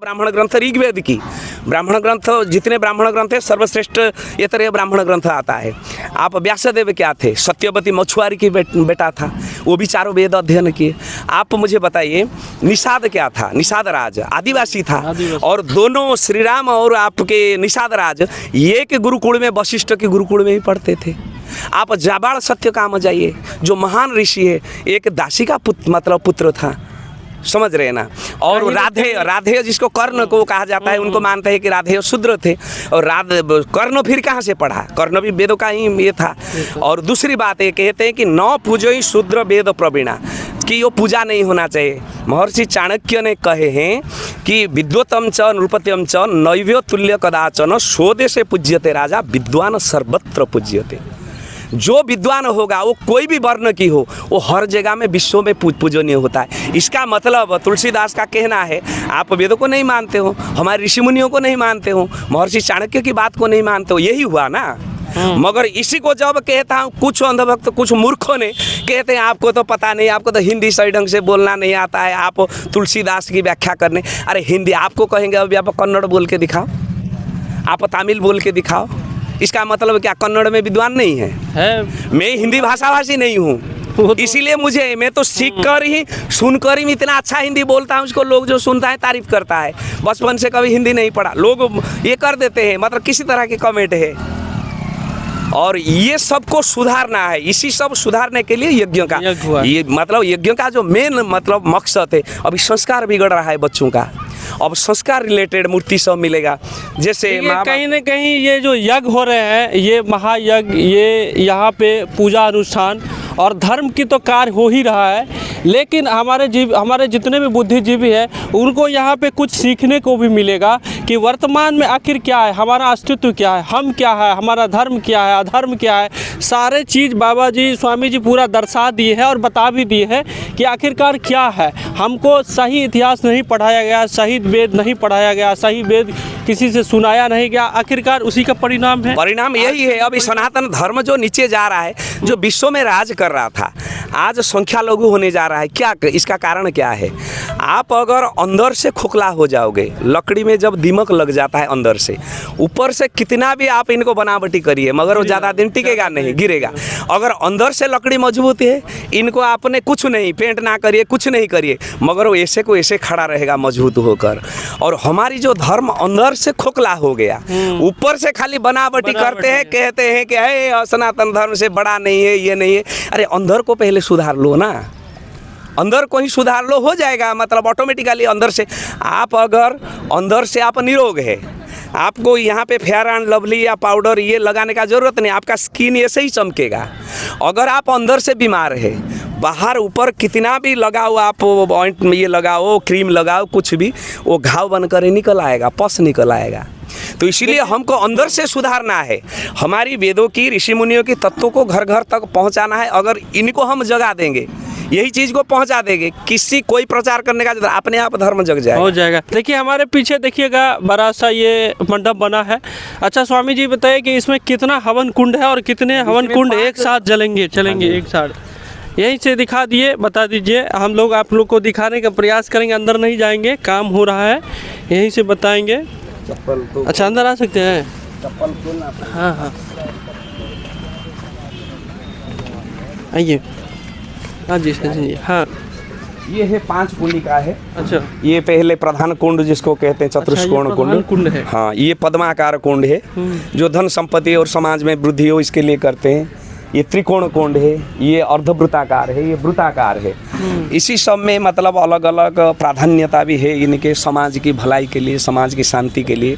ब्राह्मण ग्रंथ ऋग्वेद की, ब्राह्मण ग्रंथ जितने ब्राह्मण ग्रंथ है सर्वश्रेष्ठ ये तरह ब्राह्मण ग्रंथ आता है। आप व्यासदेव क्या थे? सत्यवती मछुआरी की बेटा था, वो भी चारों वेद अध्ययन किए। आप मुझे बताइए निषाद क्या था? निषाद राज आदिवासी था, और दोनों श्री राम और आपके निषाद राज एक गुरुकुल में, वशिष्ठ के गुरुकुल में ही पढ़ते थे। आप जाबाल सत्यकाम जाइए, जो महान ऋषि है, एक दासी का पुत्र था, समझ रहे हैं ना। और राधे जिसको कर्ण को कहा जाता है, उनको मानते हैं कि राधे शूद्र थे, और कर्ण फिर कहाँ से पढ़ा? कर्ण भी वेदों का ही ये था। और दूसरी बात ये कहते हैं कि न पूजोई शूद्र वेद प्रवीणा, कि वो पूजा नहीं होना चाहिए। महर्षि चाणक्य ने कहे हैं कि विद्वतम च नृपत्यम च नैव्य तुल्य कदाचन स्वदेशे पूज्यते राजा विद्वान सर्वत्र पूज्यते। जो विद्वान होगा वो कोई भी वर्ण की हो, वो हर जगह में विश्व में पूजनीय होता है। इसका मतलब तुलसीदास का कहना है, आप वेदों को नहीं मानते हो, हमारे ऋषि मुनियों को नहीं मानते हो, महर्षि चाणक्य की बात को नहीं मानते हो, यही हुआ ना। मगर इसी को जब कहता हूँ, कुछ अंधभक्त कुछ मूर्खों ने कहते हैं आपको तो पता नहीं, आपको तो हिंदी सही ढंग से बोलना नहीं आता है, आप तुलसीदास की व्याख्या करने। अरे हिंदी आपको कहेंगे अभी आप कन्नड़ बोल के दिखाओ, आप तमिल बोल के दिखाओ, इसका मतलब क्या कन्नड़ में विद्वान नहीं है? मैं हिंदी भाषाभाषी नहीं हूँ, इसीलिए मैं तो सीख कर ही सुनकर ही इतना अच्छा हिंदी बोलता हूँ, उसको लोग जो सुनता है तारीफ करता है। बचपन से कभी हिंदी नहीं पढ़ा, लोग ये कर देते हैं, मतलब किसी तरह के कमेंट है। और ये सबको सुधारना है, इसी सब सुधारने के लिए यज्ञ का ये मतलब यज्ञ का जो मेन मतलब मकसद है। अभी संस्कार बिगड़ रहा है बच्चों का, अब संस्कार रिलेटेड मूर्ति सब मिलेगा। जैसे कहीं न कहीं ये जो यज्ञ हो रहे हैं, ये महायज्ञ, ये यहाँ पे पूजा अनुष्ठान और धर्म की तो कार्य हो ही रहा है, लेकिन हमारे जितने भी बुद्धिजीवी हैं उनको यहाँ पे कुछ सीखने को भी मिलेगा कि वर्तमान में आखिर क्या है, हमारा अस्तित्व क्या है, हम क्या है, हमारा धर्म क्या है, अधर्म क्या है। सारे चीज़ बाबा जी, स्वामी जी पूरा दर्शा दिए हैं और बता भी दिए हैं कि आखिरकार क्या है। हमको सही इतिहास नहीं पढ़ाया गया, सही वेद नहीं पढ़ाया गया, सही वेद किसी से सुनाया नहीं गया, आखिरकार उसी का परिणाम है। परिणाम यही है। अभी सनातन धर्म जो नीचे जा रहा है, जो विश्व में राज कर रहा था, आज संख्या लघु होने जा रहा है। क्या इसका कारण क्या है? आप अगर अंदर से खोखला हो जाओगे, लकड़ी में जब दीमक लग जाता है अंदर से, ऊपर से कितना भी आप इनको बनावटी करिए मगर वो ज़्यादा दिन टिकेगा नहीं, गिरेगा। अगर अंदर से लकड़ी मजबूत है, इनको आपने कुछ नहीं पेंट ना करिए, कुछ नहीं करिए, मगर वो ऐसे को ऐसे खड़ा रहेगा मजबूत होकर। और हमारी जो धर्म अंदर से खोखला हो गया, ऊपर से खाली बनावटी करते हैं, कहते हैं कि सनातन धर्म से बड़ा नहीं है, ये नहीं है। अरे अंदर को पहले सुधार लो ना, अंदर को ही सुधार लो, हो जाएगा मतलब ऑटोमेटिकली अंदर से। आप अगर अंदर से आप निरोग है, आपको यहाँ पे फेयर एंड लवली या पाउडर ये लगाने का ज़रूरत नहीं, आपका स्किन ऐसे ही चमकेगा। अगर आप अंदर से बीमार है, बाहर ऊपर कितना भी लगाओ, आप ऑइंट में ये लगाओ, क्रीम लगाओ, कुछ भी, वो घाव बनकर ही निकल आएगा, पस निकल आएगा। तो इसीलिए हमको अंदर से सुधारना है। हमारी वेदों की, ऋषि मुनियों की तत्वों को घर घर तक पहुंचाना है। अगर इनको हम जगा देंगे, यही चीज़ को पहुंचा देंगे, कोई प्रचार करने का अपने आप धर्म जग जाएगा, हो जाएगा। देखिए हमारे पीछे देखिएगा बड़ा सा ये मंडप बना है। अच्छा स्वामी जी बताइए कि इसमें कितना हवन कुंड है और कितने हवन कुंड एक साथ चलेंगे एक साथ? यहीं से दिखा दिए, बता दीजिए, हम लोग आप लोग को दिखाने का प्रयास करेंगे। अंदर नहीं जाएंगे, काम हो रहा है, यहीं से बताएंगे। अच्छा अंदर आ सकते हैं? हाँ आइए। हाँ जी हाँ, ये है 5 कुंडी का है। अच्छा, ये पहले प्रधान कुंड जिसको कहते हैं, चतुष्कोण कुंड है। हाँ, ये पद्माकार कुंड है, जो धन संपत्ति और समाज में वृद्धि हो इसके लिए करते हैं। ये त्रिकोण कुंड है, ये अर्धवृत्ताकार है, ये वृत्ताकार है। इसी सब में मतलब अलग अलग प्राधान्यता भी है इनके, समाज की भलाई के लिए, समाज की शांति के लिए,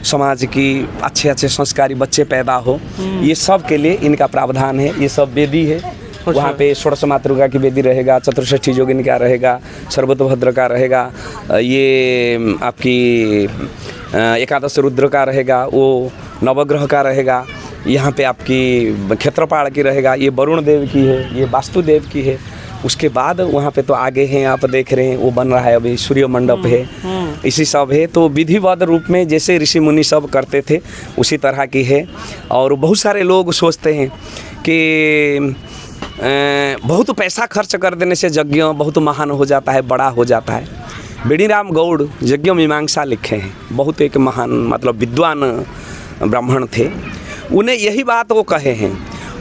समाज की अच्छे संस्कारी बच्चे पैदा हो, ये सब के लिए इनका प्रावधान है। ये सब वेदी है, वहाँ पे षोडश मातृका की वेदी रहेगा, चतुष्षष्ठी जोगिनी का रहेगा, सर्वतोभद्र का रहेगा, ये आपकी एकादश रुद्र का रहेगा, वो नवग्रह का रहेगा, यहाँ पे आपकी क्षेत्रपाल की रहेगा, ये वरुण देव की है, ये वास्तुदेव की है। उसके बाद वहाँ पे तो आगे हैं, आप देख रहे हैं वो बन रहा है अभी, सूर्य मंडप है, इसी सब है। तो विधिवत रूप में जैसे ऋषि मुनि सब करते थे उसी तरह की है। और बहुत सारे लोग सोचते हैं कि बहुत पैसा खर्च कर देने से यज्ञ बहुत महान हो जाता है, बड़ा हो जाता है। बेड़ीराम गौड़ यज्ञ मीमांसा लिखे हैं, बहुत एक महान मतलब विद्वान ब्राह्मण थे। उन्हें यही बात वो कहे हैं,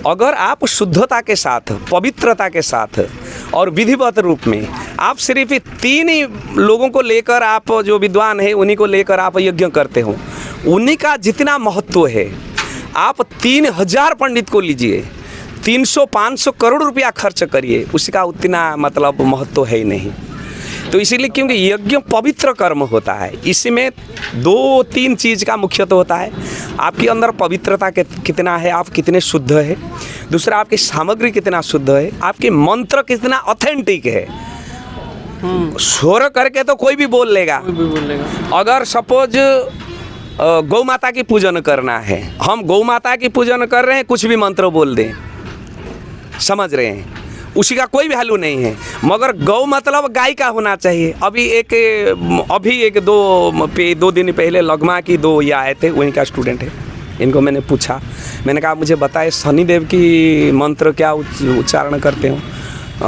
अगर आप शुद्धता के साथ, पवित्रता के साथ और विधिवत रूप में आप सिर्फ 3 ही लोगों को लेकर, आप जो विद्वान है उन्हीं को लेकर आप यज्ञ करते हो, उन्हीं का जितना महत्व है, आप 3000 पंडित को लीजिए, 300-500 करोड़ रुपया खर्च करिए, उसका उतना मतलब महत्व है ही नहीं। तो इसीलिए क्योंकि यज्ञ पवित्र कर्म होता है, इसमें 2-3 चीज़ का मुख्यतः होता है। आपके अंदर पवित्रता कितना है, आप कितने शुद्ध है, दूसरा आपकी सामग्री कितना शुद्ध है, आपके मंत्र कितना ऑथेंटिक है। स्वर करके तो कोई भी बोल लेगा। अगर सपोज गौ माता की पूजन करना है, हम गौ माता की पूजन कर रहे हैं, कुछ भी मंत्र बोल दें, समझ रहे हैं, उसी का कोई वैल्यू नहीं है। मगर गौ मतलब गाय का होना चाहिए। अभी 2 दिन पहले लगमा की 2 ये आए थे, वहीं का स्टूडेंट है, इनको मैंने पूछा, मैंने कहा मुझे बताए शनिदेव की मंत्र क्या उच्चारण करते हो,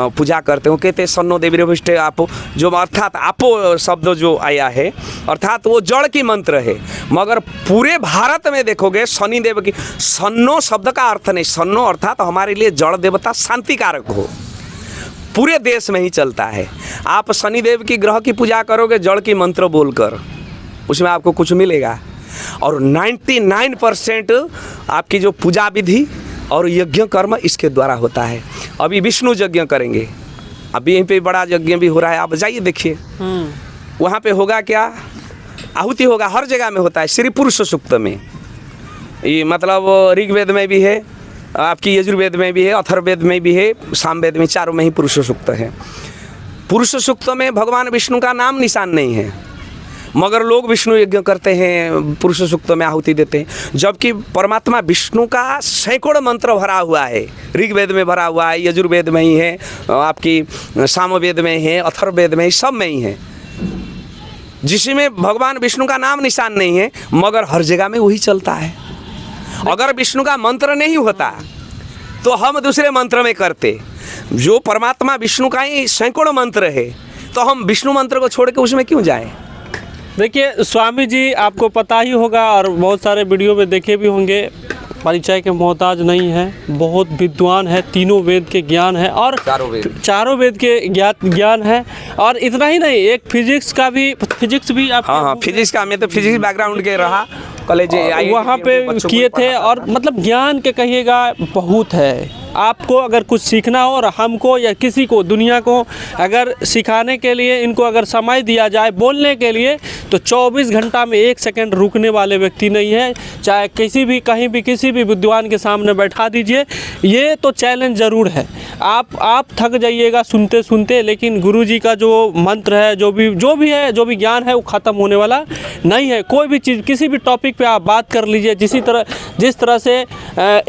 पूजा करते हो। कहते सन्नो देवी रविष्टे आपो, जो अर्थात आपो शब्द जो आया है अर्थात वो जड़ की मंत्र है। मगर पूरे भारत में देखोगे शनिदेव की, सन्नो शब्द का अर्थ नहीं, सन्नो अर्थात हमारे लिए जड़ देवता शांतिकारक हो, पूरे देश में ही चलता है। आप शनिदेव की ग्रह की पूजा करोगे जड़ की मंत्र बोलकर, उसमें आपको कुछ मिलेगा। और 99% आपकी जो पूजा विधि और यज्ञ कर्म इसके द्वारा होता है। अभी विष्णु यज्ञ करेंगे, अभी यहीं पे बड़ा यज्ञ भी हो रहा है, आप जाइए देखिए, वहाँ पे होगा क्या, आहुति होगा, हर जगह में होता है। श्री पुरुष सूक्त में, ये मतलब ऋग्वेद में भी है, आपकी यजुर्वेद में भी है, अथर्ववेद में भी है, सामवेद में, चारों में ही पुरुष सूक्त है। पुरुष सूक्त में भगवान विष्णु का नाम निशान नहीं है, मगर लोग विष्णु यज्ञ करते हैं, पुरुष सूक्त में आहुति देते हैं, जबकि परमात्मा विष्णु का सैकड़ों मंत्र भरा हुआ है, ऋग्वेद में भरा हुआ है, यजुर्वेद में ही है, आपकी सामवेद में है, अथर्ववेद में ही, सब में ही है, जिसमें भगवान विष्णु का नाम निशान नहीं है, मगर हर जगह में वही चलता है। अगर विष्णु का मंत्र नहीं होता तो हम दूसरे मंत्र में करते, जो परमात्मा विष्णु का ही सैकड़ों मंत्र है, तो हम विष्णु मंत्र को छोड़ के उसमें क्यों जाएं। देखिए स्वामी जी, आपको पता ही होगा और बहुत सारे वीडियो में देखे भी होंगे, परिचय के मोहताज नहीं है, बहुत विद्वान है, 3 वेद के ज्ञान है और चारों वेद के ज्ञान है। और इतना ही नहीं, एक फिजिक्स भी आप, हाँ, फिजिक्स का, मैं तो फिजिक्स बैकग्राउंड के रहा, कॉलेज वहाँ पे किए थे। और मतलब ज्ञान के कहिएगा बहुत है। आपको अगर कुछ सीखना हो और हमको या किसी को, दुनिया को अगर सिखाने के लिए इनको अगर समय दिया जाए बोलने के लिए, तो 24 घंटा में 1 सेकंड रुकने वाले व्यक्ति नहीं है। चाहे किसी भी, कहीं भी, किसी भी विद्वान के सामने बैठा दीजिए, ये तो चैलेंज ज़रूर है। आप थक जाइएगा सुनते सुनते, लेकिन गुरुजी का जो मंत्र है, जो भी है, जो भी ज्ञान है, वो ख़त्म होने वाला नहीं है। कोई भी चीज़, किसी भी टॉपिक पे आप बात कर लीजिए, जिस तरह से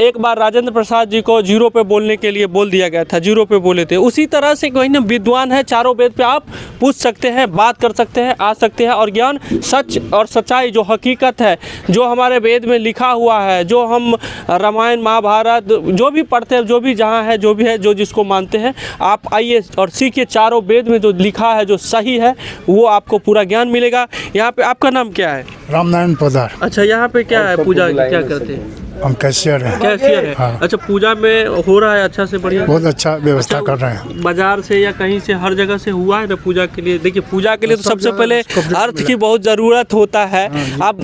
एक बार राजेंद्र प्रसाद जी को 0 पे बोलने के लिए बोल दिया गया था, 0 पे बोले थे, उसी तरह से कोई ना विद्वान है, चारों वेद पे आप पूछ सकते हैं, बात कर सकते हैं, आ सकते हैं। और ज्ञान, सच और सच्चाई, जो हकीकत है, जो हमारे वेद में लिखा हुआ है, जो हम रामायण महाभारत जो भी पढ़ते हैं, जो भी जहाँ है, जो भी है, जो जिसको मानते हैं, आप आइए और सीखिए। चारों वेद में जो लिखा है, जो सही है, वो आपको पूरा ज्ञान मिलेगा। यहाँ पे आपका नाम क्या है? रामनारायण पोदार। अच्छा, यहाँ पे क्या है, पूजा क्या करते हैं? हम कैशियर हैं। कैशियर है। हाँ। अच्छा, पूजा में हो रहा है अच्छा से, बढ़िया, बहुत अच्छा व्यवस्था कर रहे हैं। बाजार से या कहीं से, हर जगह से हुआ है ना पूजा के लिए? देखिए, पूजा के लिए तो सबसे पहले अर्थ की बहुत ज़रूरत होता है। आप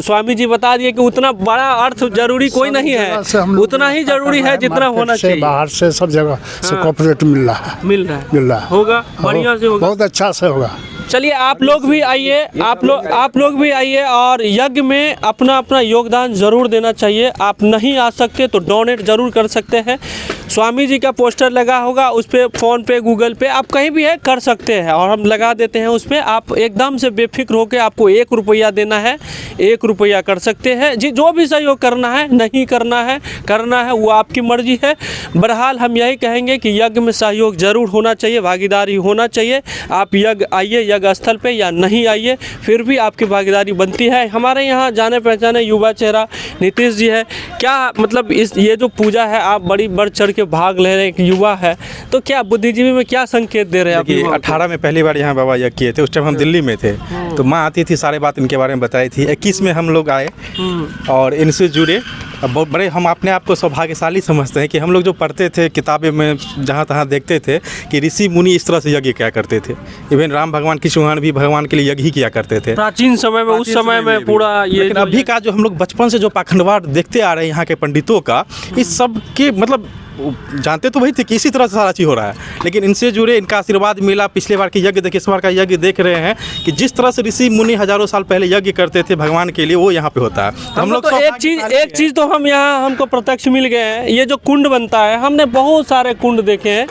स्वामी जी बता दिए कि उतना बड़ा अर्थ जरूरी कोई नहीं है, उतना ही जरूरी है जितना होना चाहिए। बाहर से सब जगह से कॉर्पोरेट मिल रहा है, होगा, बढ़िया से होगा, बहुत अच्छा से होगा। चलिए, आप लोग भी आइए, आप लोग भी आइए और यज्ञ में अपना अपना योगदान ज़रूर देना चाहिए। आप नहीं आ सकते तो डोनेट ज़रूर कर सकते हैं। स्वामी जी का पोस्टर लगा होगा, उस पर फ़ोन पे, गूगल पे, आप कहीं भी है कर सकते हैं और हम लगा देते हैं उस पर। आप एकदम से बेफिक्र होकर, आपको 1 रुपया देना है, 1 रुपया कर सकते हैं जी। जो भी सहयोग करना है, नहीं करना है वो आपकी मर्जी है। बहरहाल हम यही कहेंगे कि यज्ञ में सहयोग ज़रूर होना चाहिए, भागीदारी होना चाहिए। आप यज्ञ आइए, यज्ञ स्थल पे, या नहीं आइए, फिर भी आपकी भागीदारी बनती है। हमारे यहाँ जाने पहचाने युवा चेहरा नीतीश जी है। क्या मतलब ये जो पूजा है, आप बड़ी बढ़ चढ़ के भाग ले रहे एक युवा है, तो क्या बुद्धिजीवी में क्या संकेत दे रहे हैं आप? देखिए 18 में पहली बार यहाँ बाबा यज्ञ किए थे, उस टाइम हम दिल्ली में थे, तो माँ आती थी, सारे बात इनके बारे में बताई थी। 21 में हम लोग आए और इनसे जुड़े। अब बहुत बड़े हम अपने आप को सौभाग्यशाली समझते हैं कि हम लोग जो पढ़ते थे किताबें में, जहाँ तहाँ देखते थे कि ऋषि मुनि इस तरह से यज्ञ क्या करते थे। इवन राम भगवान की चौहान भी भगवान के लिए यज्ञ ही किया करते थे प्राचीन समय में, उस समय में पूरा ये। लेकिन अभी का जो हम लोग बचपन से जो पाखंडवाद देखते आ रहे हैं यहाँ के पंडितों का, इस सब के मतलब जानते तो वही थे कि इसी तरह से सारा चीज़ हो रहा है, लेकिन इनसे जुड़े, इनका आशीर्वाद मिला। पिछले बार के यज्ञ देखे, इस बार का यज्ञ देख रहे हैं कि जिस तरह से ऋषि मुनि हजारों साल पहले यज्ञ करते थे भगवान के लिए, वो यहाँ पे होता है। हम लोग तो एक चीज़ तो हम यहाँ हमको प्रत्यक्ष मिल गए हैं, ये जो कुंड बनता है, हमने बहुत सारे कुंड देखे हैं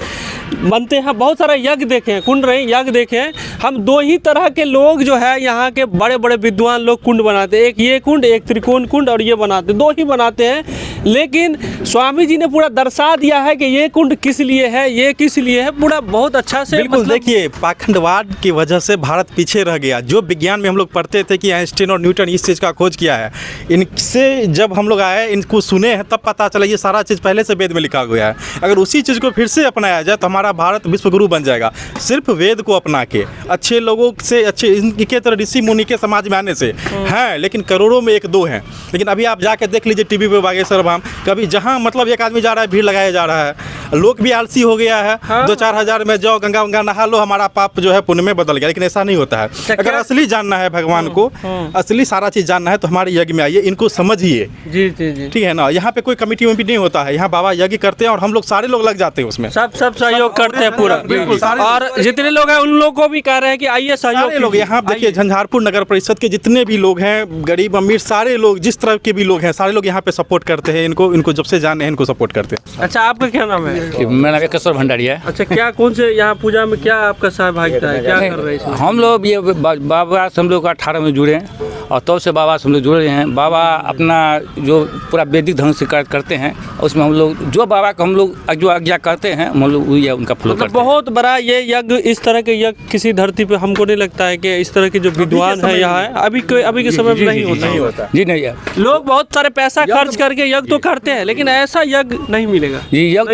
बनते हैं, बहुत सारे यज्ञ देखे हैं, कुंड नहीं यज्ञ देखे हैं हम। 2 ही तरह के लोग जो है यहाँ के बड़े बड़े विद्वान लोग कुंड बनाते हैं, एक ये कुंड, एक त्रिकोण कुंड, और ये बनाते, 2 ही बनाते हैं। लेकिन स्वामी जी ने पूरा दर्शा दिया है कि ये कुंड किस लिए है, ये किस लिए है, पूरा बहुत अच्छा से। बिल्कुल देखिए, पाखंडवाद की वजह से भारत पीछे रह गया। जो विज्ञान में हम लोग पढ़ते थे कि आइंस्टीन और न्यूटन इस चीज़ का खोज किया है, इनसे जब हम लोग आए, इनको सुने हैं, तब पता चला ये सारा चीज़ पहले से वेद में लिखा गया है। अगर उसी चीज़ को फिर से अपनाया जाए तो हमारा भारत विश्वगुरु बन जाएगा। सिर्फ वेद को अपना के, अच्छे लोगों से, अच्छे इनके तरह ऋषि मुनि के समाज में आने से हैं, लेकिन करोड़ों में 1-2 हैं। लेकिन अभी आप जाके देख लीजिए टीवी पे बागेश्वर धाम, कभी जहाँ मतलब एक आदमी जा रहा है भीड़ लगाया जा रहा है, लोग भी आलसी हो गया है। 2-4 हज़ार में जाओ, गंगा वंगा नहा लो, हमारा पाप जो है पुण्य में बदल गया। लेकिन ऐसा नहीं होता है। अगर असली जानना है भगवान को, असली सारा चीज़ जानना है, तो हमारे यज्ञ में आइए, इनको समझिए। जी जी जी, ठीक है ना। यहाँ पे कोई कमेटी में भी नहीं होता है, यहाँ बाबा यज्ञ करते हैं और हम लोग सारे लोग लग जाते हैं उसमें, सब सहयोग करते हैं पूरा। बिल्कुल, और जितने लोग हैं उन लोगों को भी कह रहे हैं कि आइए सहयोग। सारे लोग यहाँ देखिए, झंझारपुर नगर परिषद के जितने भी लोग हैं, गरीब अमीर सारे लोग, जिस तरह के भी लोग हैं, सारे लोग यहाँ पे सपोर्ट करते हैं इनको जब से जाने हैं, इनको सपोर्ट करते हैं। अच्छा, आपका क्या नाम है? मेरा नाम केशव भंडारिया है। अच्छा, क्या कौन से यहाँ पूजा में क्या आपका सहभागिता है, क्या कर रहे हैं? हम लोग ये बाबा से हम लोग 18 में जुड़े हैं और तब से बाबा से हम लोग जुड़े हैं। बाबा अपना जो पूरा वैदिक ढंग से करते हैं, उसमें हम लोग जो बाबा को हम लोग जो आज्ञा करते हैं, हम लोग वही उनका फॉलो करते हैं। बहुत बड़ा ये यज्ञ, इस तरह के यज्ञ किसी धरती पे हमको नहीं लगता है कि इस तरह के जो विद्वान है यहाँ है, अभी के समय में नहीं होता। जी नहीं, लोग बहुत सारे पैसा खर्च करके यज्ञ तो करते हैं, लेकिन ऐसा यज्ञ नहीं मिलेगा। जी, यज्ञ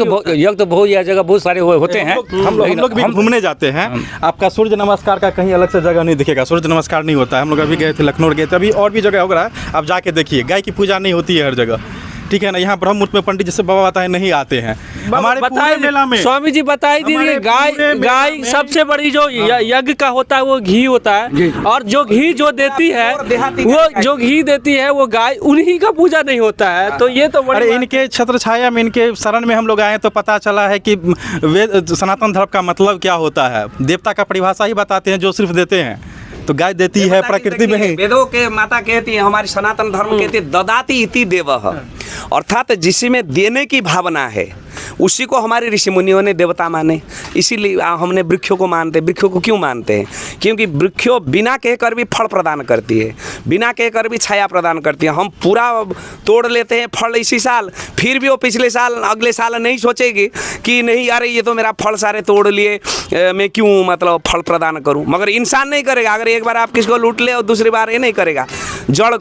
तो बहुत जगह बहुत सारे होते हैं। हम लोग भी घूमने जाते हैं, आपका सूर्य नमस्कार का कहीं अलग से जगह नहीं दिखेगा। सूर्य नमस्कार नहीं होता है। हम लोग अभी गए थे, लखनऊ गए थे, अभी और भी जगह हो रहा है, आप जाके देखिए। गाय की पूजा नहीं होती है हर जगह, ठीक है ना। यहाँ ब्रह्ममुहूर्त में पंडित जैसे बाबा बताए नहीं आते हैं हमारे पूरे मेला में। स्वामी जी बताई दीजिए, गाय सबसे बड़ी जो यज्ञ का होता है वो घी होता है, और जो घी जो देती है, वो जो घी देती है वो गाय, उन्हीं का पूजा नहीं होता है। तो ये तो अरे इनके छत्र छाया में, इनके शरण में हम लोग आए तो पता चला है कि सनातन धर्म का मतलब क्या होता है। देवता का परिभाषा ही बताते हैं, जो सिर्फ देते हैं। तो गाय देती है प्रकृति में ही। वेदों के माता कहती है, हमारी सनातन धर्म कहती है ददाति इति देवः, अर्थात जिसमें देने की भावना है उसी को हमारे ऋषि मुनियों ने देवता माने। इसीलिए हमने वृक्षों को मानते हैं। वृक्षों को क्यों मानते हैं? क्योंकि वृक्षों बिना कहकर भी फल प्रदान करती है, बिना कहकर भी छाया प्रदान करती है। हम पूरा तोड़ लेते हैं फल इसी साल, फिर भी वो पिछले साल अगले साल नहीं सोचेगी कि नहीं अरे ये तो मेरा फल सारे तोड़ लिए, मैं क्यों मतलब फल प्रदान करूं। मगर इंसान नहीं करेगा। अगर एक बार आप किसको लूट ले और दूसरी बार ये नहीं करेगा। जड़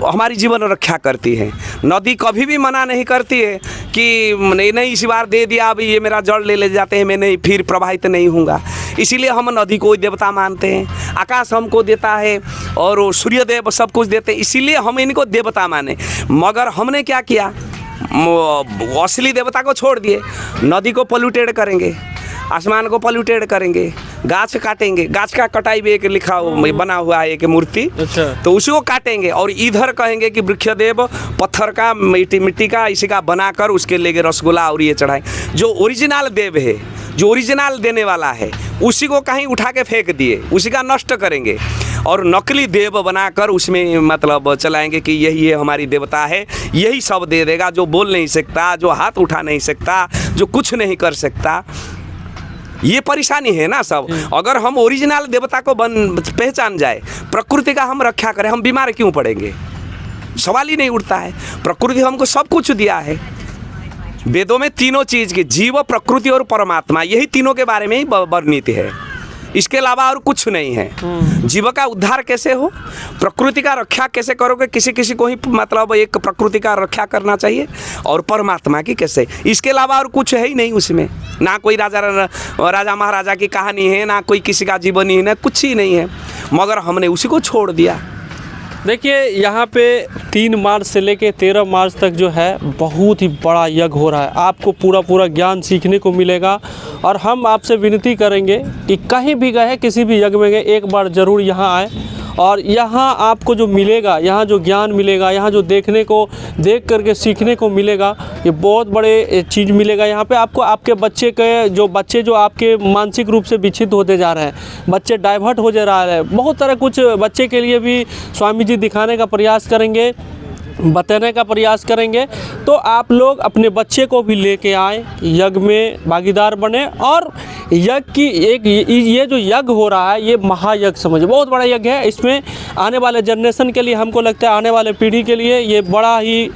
हमारी जीवन रक्षा करती है। नदी कभी भी मना नहीं करती है कि नहीं इसी बार दे दिया, अभी ये मेरा जड़ ले जाते हैं, मैं नहीं फिर प्रभावित नहीं होऊंगा। इसीलिए हम नदी को देवता मानते हैं। आकाश हमको देता है और सूर्यदेव सब कुछ देते हैं, इसीलिए हम इनको देवता माने। मगर हमने क्या किया, असली देवता को छोड़ दिए। नदी को पोल्यूटेड करेंगे, आसमान को पोल्यूटेड करेंगे, गाछ काटेंगे। गाछ का कटाई भी एक लिखा बना हुआ है एक मूर्ति। अच्छा। तो उसी को काटेंगे और इधर कहेंगे कि वृक्षदेव पत्थर का मिट्टी का इसी का बनाकर उसके लेके रसगुल्ला और ये चढ़ाएं। जो ओरिजिनल देव है, जो ओरिजिनल देने वाला है, उसी को कहीं उठा के फेंक दिए, उसी का नष्ट करेंगे और नकली देव बनाकर उसमें मतलब चलाएंगे कि यही है हमारी देवता है, यही सब दे देगा। जो बोल नहीं सकता, जो हाथ उठा नहीं सकता, जो कुछ नहीं कर सकता, ये परेशानी है ना सब। अगर हम ओरिजिनल देवता को पहचान जाए, प्रकृति का हम रक्षा करें, हम बीमार क्यों पड़ेंगे? सवाल ही नहीं उठता है। प्रकृति हमको सब कुछ दिया है। वेदों में तीनों चीज़ की, जीव, प्रकृति और परमात्मा, यही तीनों के बारे में ही वर्णित है। इसके अलावा और कुछ नहीं है। जीव का उद्धार कैसे हो, प्रकृति का रक्षा कैसे करोगे, किसी किसी को ही मतलब एक प्रकृति का रक्षा करना चाहिए और परमात्मा की कैसे, इसके अलावा और कुछ है ही नहीं उसमें। ना कोई राजा महाराजा की कहानी है, ना कोई किसी का जीवनी है, ना कुछ ही नहीं है, मगर हमने उसी को छोड़ दिया। देखिए यहाँ पे 3 मार्च से लेके 13 मार्च तक जो है बहुत ही बड़ा यज्ञ हो रहा है। आपको पूरा ज्ञान सीखने को मिलेगा और हम आपसे विनती करेंगे कि कहीं भी गए, किसी भी यज्ञ में गए, एक बार ज़रूर यहाँ आए और यहाँ आपको जो मिलेगा, यहाँ जो ज्ञान मिलेगा, यहाँ जो देख करके सीखने को मिलेगा, ये बहुत बड़े चीज़ मिलेगा। यहाँ पे आपको आपके बच्चे जो आपके मानसिक रूप से विचलित होते जा रहे हैं, बच्चे डाइवर्ट हो जा रहे हैं, बहुत तरह कुछ बच्चे के लिए भी स्वामी जी दिखाने का प्रयास करेंगे, बताने का प्रयास करेंगे। तो आप लोग अपने बच्चे को भी लेके आए, यज्ञ में भागीदार बने और यज्ञ की ये जो यज्ञ हो रहा है ये महायज्ञ समझिए, बहुत बड़ा यज्ञ है। इसमें आने वाले जनरेशन के लिए, हमको लगता है आने वाले पीढ़ी के लिए ये बड़ा ही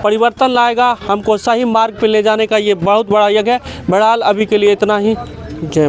परिवर्तन लाएगा, हमको सही मार्ग पे ले जाने का ये बहुत बड़ा यज्ञ है। बहरहाल अभी के लिए इतना ही। जय